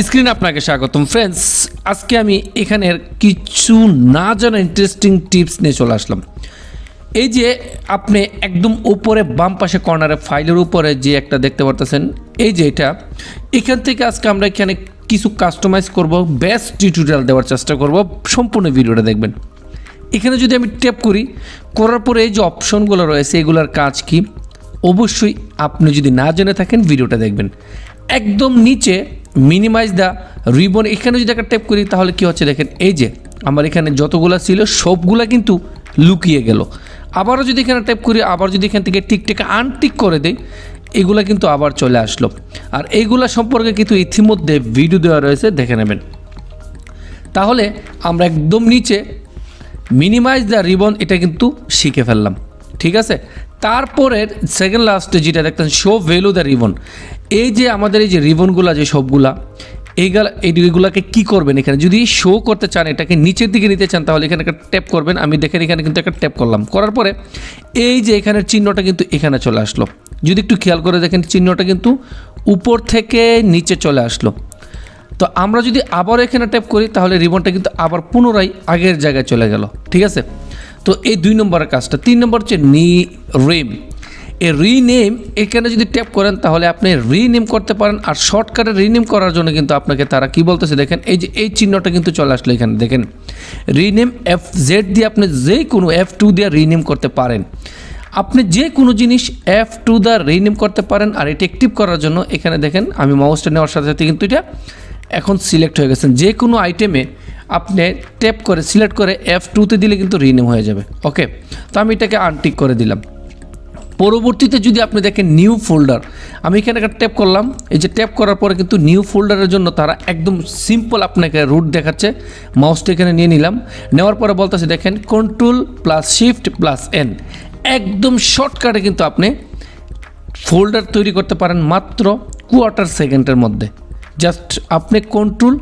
স্ক্রিনে আপনাকে স্বাগতম ফ্রেন্ডস। আজকে আমি এখানের কিছু না জানা ইন্টারেস্টিং টিপস নিয়ে চলে আসলাম। এই যে আপনি একদম উপরে বাম পাশে কর্নারে ফাইলের উপরে যে একটা দেখতে পারতেছেন, এই যে এখান থেকে আজকে আমরা এখানে কিছু কাস্টমাইজ করব, বেস্ট টিউটোরিয়াল দেওয়ার চেষ্টা করব। সম্পূর্ণ ভিডিওটা দেখবেন। এখানে যদি আমি ট্যাপ করার পরে এই যে অপশনগুলো রয়েছে এগুলোর কাজ কি, অবশ্যই আপনি যদি না জেনে থাকেন ভিডিওটা দেখবেন। একদম নিচে মিনিমাইজ দ্য রিবন, এখানে যদি একটা ট্যাপ করি তাহলে কি হচ্ছে দেখেন, এই যে আমার এখানে যতগুলো ছিল সবগুলা কিন্তু লুকিয়ে গেল। আবারও যদি এখানে ট্যাপ করি, আবার যদি এখান থেকে টিকটাকে আনটিক করে দেই, এগুলা কিন্তু আবার চলে আসলো। আর এইগুলা সম্পর্কে কিন্তু ইতিমধ্যে ভিডিও দেওয়া রয়েছে, দেখে নেবেন। তাহলে আমরা একদম নিচে মিনিমাইজ দ্য রিবন এটা কিন্তু শিখে ফেললাম, ঠিক আছে। তারপরের সেকেন্ড লাস্টে যেটা দেখতেন শো ভ্যালু দ্য রিবন, এই যে আমাদের এই যে রিবনগুলা যে সবগুলা এইগুলাকে কি করবেন, এখানে যদি শো করতে চান, এটাকে নিচের দিকে নিতে চান, তাহলে এখানে একটা ট্যাপ করবেন। আমি দেখেন এখানে কিন্তু একটা ট্যাপ করলাম, করার পরে এই যে এখানের চিহ্নটা কিন্তু এখানে চলে আসলো। যদি একটু খেয়াল করে দেখেন চিহ্নটা কিন্তু উপর থেকে নিচে চলে আসলো। তো আমরা যদি আবার এখানে ট্যাপ করি তাহলে রিবনটা কিন্তু আবার পুনরায় আগের জায়গায় চলে গেল, ঠিক আছে। তো এই 2 নম্বরের কাজটা। 3 নম্বর হচ্ছে রিনেম। এই রিনেম এখানে যদি ট্যাপ করেন তাহলে আপনি রিনেম করতে পারেন। আর শর্টকাটে রিনেম করার জন্য কিন্তু আপনাকে তারা কি বলতেছে দেখেন, এই যে এই চিহ্নটা কিন্তু চলে আসলো এখানে দেখেন, রিনেম F-Z দিয়ে আপনি যে কোনো F2 দিয়ে রিনেম করতে পারেন। আপনি যে কোনো জিনিস F2 দিয়ে রিনেম করতে পারেন। আর এটা অ্যাক্টিভ করার জন্য এখানে দেখেন আমি মাউসটা নেওয়ার সাথে সাথে কিন্তু এটা এখন সিলেক্ট হয়ে গেছেন। যে কোনো আইটেমে আপনি ট্যাপ করে সিলেক্ট করে F2তে দিলে কিন্তু রিনেম হয়ে যাবে। ওকে, তো আমি এটাকে আনটিক করে দিলাম। পরবর্তীতে যদি আপনি দেখেন নিউ ফোল্ডার, আমি এখানে একটা ট্যাপ করলাম। এই যে ট্যাপ করার পরে কিন্তু নিউ ফোল্ডারের জন্য তারা একদম সিম্পল আপনাকে রুট দেখাচ্ছে। মাউসটা এখানে নিয়ে নিলাম, নেওয়ার পরে বলতেছে দেখেন Ctrl+Shift+N, একদম শর্টকাটে কিন্তু আপনি ফোল্ডার তৈরি করতে পারেন মাত্র কোয়ার্টার সেকেন্ডের মধ্যে। জাস্ট আপনি Ctrl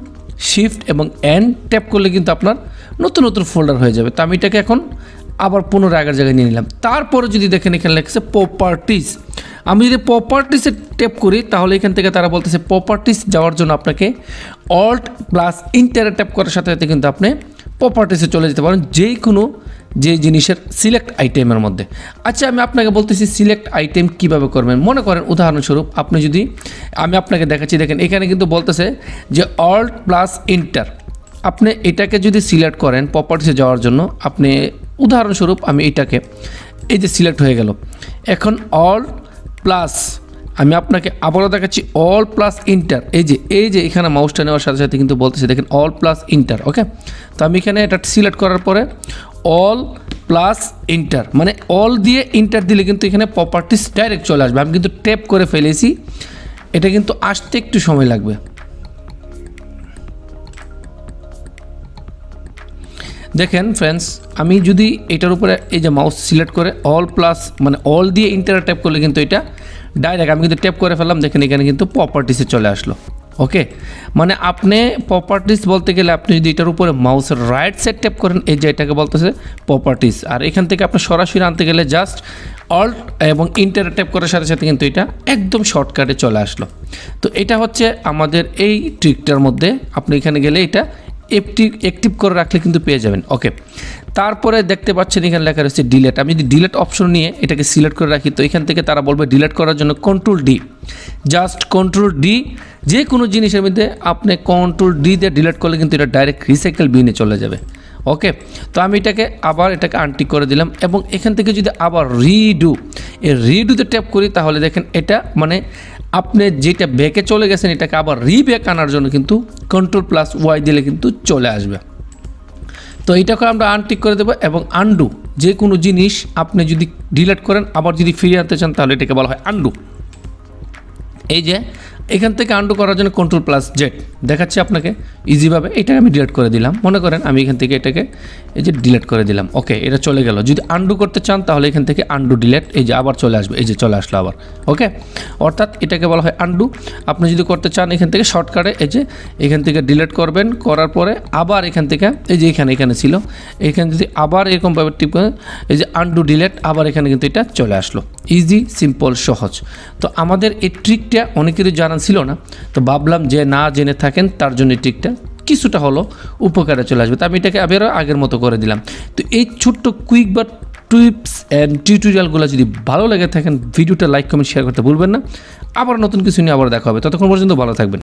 Shift এবং N ট্যাপ করলে কিন্তু আপনার নতুন নতুন ফোল্ডার হয়ে যাবে। তো আমি এটাকে এখন আবার পুনরায় আগের জায়গায় নিয়ে নিলাম। তারপরে যদি দেখেন এখানে লেখছে প্রপার্টিস, আমি যদি প্রপার্টিসে ট্যাপ করি তাহলে এখান থেকে তারা বলতেছে প্রপার্টিস যাওয়ার জন্য আপনাকে Alt+Enter ট্যাপ করার সাথে সাথে কিন্তু আপনি প্রপার্টিসে চলে যেতে পারেন যে জিনিসের সিলেক্ট আইটেমের মধ্যে। আচ্ছা, আমি আপনাকে বলতেছি সিলেক্ট আইটেম কিভাবে করবেন। মনে করেন উদাহরণস্বরূপ আপনি যদি, আমি আপনাকে দেখাচ্ছি দেখেন এখানে কিন্তু বলতেছে যে Alt+Enter, আপনি এটাকে যদি সিলেক্ট করেন প্রপার্টিসে যাওয়ার জন্য, আপনি উদাহরণস্বরূপ আমি এটাকে এই যে সিলেক্ট হয়ে গেল। এখন আমি আপনাকে আবারও দেখাচ্ছি Alt+Enter, এই যে এখানে মাউসটা নেওয়ার সাথে সাথে কিন্তু বলতেছে দেখেন Alt+Enter। ওকে, তো আমি এখানে এটা সিলেক্ট করার পরে Alt+Enter, মানে অল দিয়ে ইন্টার দিলে কিন্তু এখানে প্রপার্টিস ডাইরেক্ট চলে আসবে। আমি কিন্তু ট্যাপ করে ফেলেছি, এটা কিন্তু আসতে একটু সময় লাগবে। দেখেন ফ্রেন্ডস, আমি যদি এটার উপরে এই যে মাউস সিলেক্ট করে মানে অল দিয়ে ইন্টার ট্যাপ করলে কিন্তু এটা ডাইরেক্ট, আমি কিন্তু ট্যাপ করে ফেললাম, দেখেন এখানে কিন্তু প্রপার্টিসে চলে আসলো। ওকে, মানে আপনি প্রপার্টিস বলতে গেলে আপনি যদি এটার উপরে মাউসের রাইট সাইড ট্যাপ করেন, এই যে এটাকে বলতেছে প্রপার্টিস। আর এখান থেকে আপনি সরাসরি আনতে গেলে জাস্ট অল্ট এবং ইন্টার ট্যাপ করার সাথে সাথে কিন্তু এটা একদম শর্টকাটে চলে আসলো। তো এটা হচ্ছে আমাদের এই ট্রিকটার মধ্যে, আপনি এখানে গেলে এটা অ্যাক্টিভ করে রাখলে কিন্তু পেয়ে যাবেন। ওকে, তারপরে দেখতে পাচ্ছেন এখানে লেখা রয়েছে ডিলেট। আমি যদি ডিলেট অপশন নিয়ে এটাকে সিলেক্ট করে রাখি, তো এখান থেকে তারা বলবে ডিলেট করার জন্য Ctrl+D, জাস্ট Ctrl+D, যে কোনো জিনিসের মধ্যে আপনি Ctrl+D দিয়ে ডিলেট করলে কিন্তু এটা ডাইরেক্ট রিসাইকেল বিনে চলে যাবে। ওকে, তো আমি এটাকে আনটিক করে দিলাম এবং এখান থেকে যদি আবার রিডুতে ট্যাপ করি তাহলে দেখেন এটা মানে আপনি যেটা ব্যাকে চলে গেছেন এটাকে আবার রিব্যাক আনার জন্য কিন্তু Ctrl+Y দিলে কিন্তু চলে আসবে। তো এইটাকে আমরা আনটিক করে দেবো এবং আন্ডু, যে কোনো জিনিস আপনি যদি ডিলিট করেন আবার যদি ফিরিয়ে আনতে চান তাহলে এটাকে বলা হয় আন্ডু। এই যে এখান থেকে আন্ডু করার জন্য Ctrl+Z দেখাচ্ছি আপনাকে ইজিভাবে। এটাকে আমি ডিলিট করে দিলাম, মনে করেন আমি এখান থেকে এটাকে এই যে ডিলিট করে দিলাম। ওকে, এটা চলে গেল। যদি আন্ডু করতে চান তাহলে এখান থেকে আন্ডু ডিলিট, এই যে আবার চলে আসবে, এই যে চলে আসলো আবার। ওকে, অর্থাৎ এটাকে বলা হয় আন্ডু। আপনি যদি করতে চান এখান থেকে শর্টকাটে এই যে এখান থেকে ডিলিট করবেন, করার পরে আবার এখান থেকে এই যে এখানে ছিল, এখানে যদি আবার এরকমভাবে টিপ করে এই যে আন্ডু ডিলিট, আবার এখানে কিন্তু এটা চলে আসলো। ইজি, সিম্পল, সহজ। তো আমাদের এই ট্রিকটা অনেকেরই জানা ছিল না, তো ভাবলাম যে না জেনে থাকে থাকেন তার জন্য ট্রিকটা কিছুটা হলো উপকারে চলে আসবে। তো আমি এটাকে আবারও আগের মতো করে দিলাম। তো এই ছোট্ট কুইক বা টিপস অ্যান্ড টিউটোরিয়ালগুলো যদি ভালো লেগে থাকেন ভিডিওটা লাইক কমেন্ট শেয়ার করতে ভুলবেন না। আবার নতুন কিছু নিয়ে আবার দেখা হবে, ততক্ষণ পর্যন্ত ভালো থাকবেন।